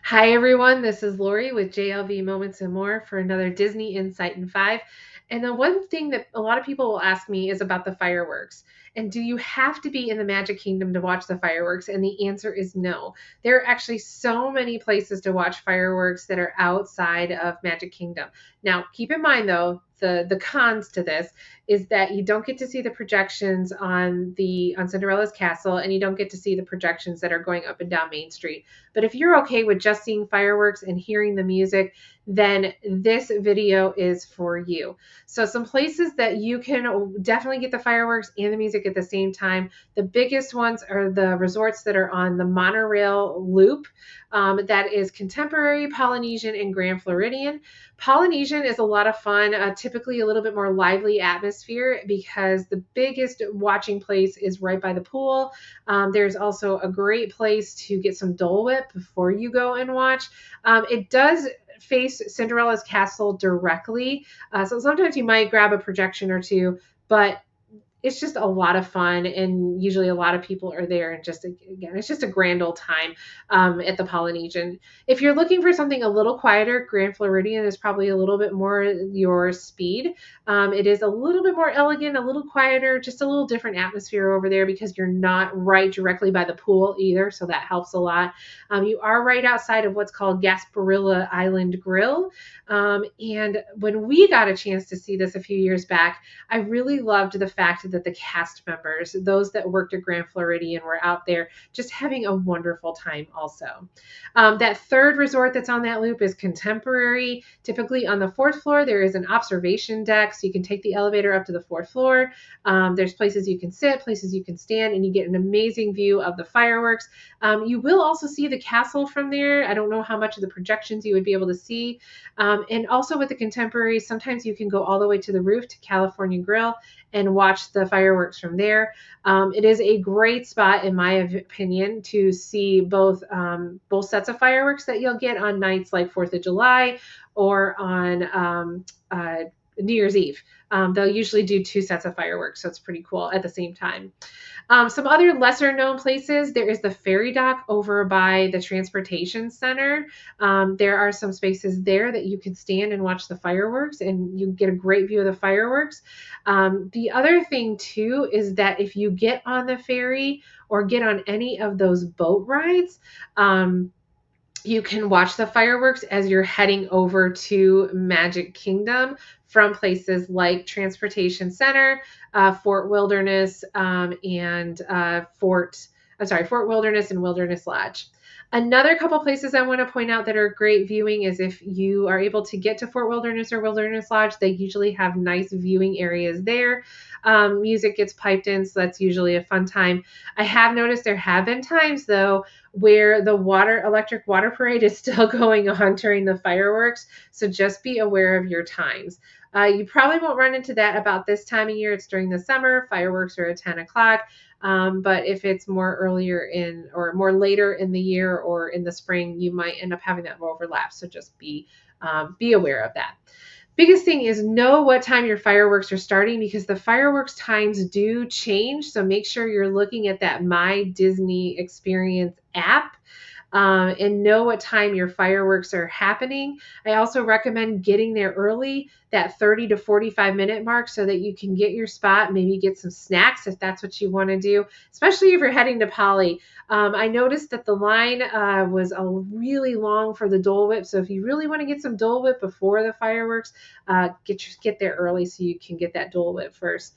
Hi, everyone. This is Lori with JLV Moments and More for another Disney Insight in 5. And the one thing that a lot of people will ask me is about the fireworks. And do you have to be in the Magic Kingdom to watch the fireworks? And the answer is no. There are actually so many places to watch fireworks that are outside of Magic Kingdom. Now, keep in mind though, the cons to this is that you don't get to see the projections on Cinderella's castle, and you don't get to see the projections that are going up and down Main Street. But if you're okay with just seeing fireworks and hearing the music, then this video is for you. So some places that you can definitely get the fireworks and the music at the same time. The biggest ones are the resorts that are on the monorail loop. That is Contemporary, Polynesian, and Grand Floridian. Polynesian is a lot of fun, typically a little bit more lively atmosphere because the biggest watching place is right by the pool. There's also a great place to get some Dole Whip before you go and watch. It does face Cinderella's castle directly, so sometimes you might grab a projection or two, but it's just a lot of fun, and usually a lot of people are there, and just again, it's just a grand old time at the Polynesian. If you're looking for something a little quieter, Grand Floridian is probably a little bit more your speed. It is a little bit more elegant, a little quieter, just a little different atmosphere over there because you're not right directly by the pool either, so that helps a lot. You are right outside of what's called Gasparilla Island Grill, and when we got a chance to see this a few years back, I really loved the fact that the cast members, those that worked at Grand Floridian, were out there just having a wonderful time also. That third resort that's on that loop is Contemporary. Typically on the fourth floor, there is an observation deck, so you can take the elevator up to the fourth floor. There's places you can sit, places you can stand, and you get an amazing view of the fireworks. You will also see the castle from there. I don't know how much of the projections you would be able to see. And also with the Contemporary, sometimes you can go all the way to the roof to California Grill and watch the fireworks from there. It is a great spot, in my opinion, to see both sets of fireworks that you'll get on nights like 4th of July or on New Year's Eve. They'll usually do two sets of fireworks, so it's pretty cool at the same time. Some other lesser known places, there is the ferry dock over by the transportation center. There are some spaces there that you can stand and watch the fireworks, and you get a great view of the fireworks. The other thing too is that if you get on the ferry or get on any of those boat rides, you can watch the fireworks as you're heading over to Magic Kingdom from places like Transportation Center, Fort Wilderness, and Fort Wilderness and Wilderness Lodge. Another couple places I want to point out that are great viewing is if you are able to get to Fort Wilderness or Wilderness Lodge, they usually have nice viewing areas there. Music gets piped in, so that's usually a fun time. I have noticed there have been times, though, where the electric water parade is still going on during the fireworks, so just be aware of your times. You probably won't run into that about this time of year. It's during the summer. Fireworks are at 10 o'clock. But if it's more earlier in or more later in the year or in the spring, you might end up having that overlap. So just be aware of that. Biggest thing is know what time your fireworks are starting because the fireworks times do change. So make sure you're looking at that My Disney Experience app. And know what time your fireworks are happening. I also recommend getting there early, that 30 to 45-minute mark, so that you can get your spot, maybe get some snacks if that's what you want to do, especially if you're heading to Poly. I noticed that the line was really long for the Dole Whip, so if you really want to get some Dole Whip before the fireworks, get there early so you can get that Dole Whip first.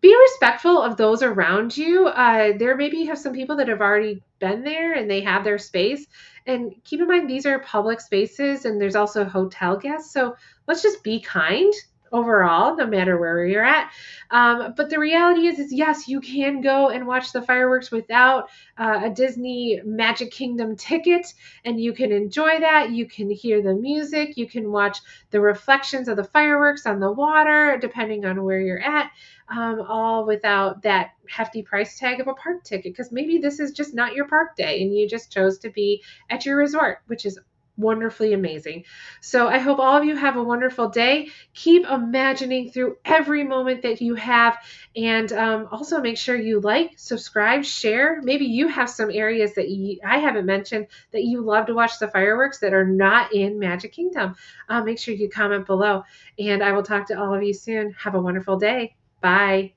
Be respectful of those around you. There maybe have some people that have already been there and they have their space. And keep in mind, these are public spaces and there's also hotel guests. So let's just be kind overall, no matter where you're at. But the reality is yes, you can go and watch the fireworks without a Disney Magic Kingdom ticket, and you can enjoy that. You can hear the music. You can watch the reflections of the fireworks on the water, depending on where you're at. All without that hefty price tag of a park ticket, because maybe this is just not your park day and you just chose to be at your resort, which is wonderfully amazing. So I hope all of you have a wonderful day. Keep imagining through every moment that you have, and also make sure you like, subscribe, share. Maybe you have some areas that I haven't mentioned that you love to watch the fireworks that are not in Magic Kingdom. Make sure you comment below, and I will talk to all of you soon. Have a wonderful day. Bye.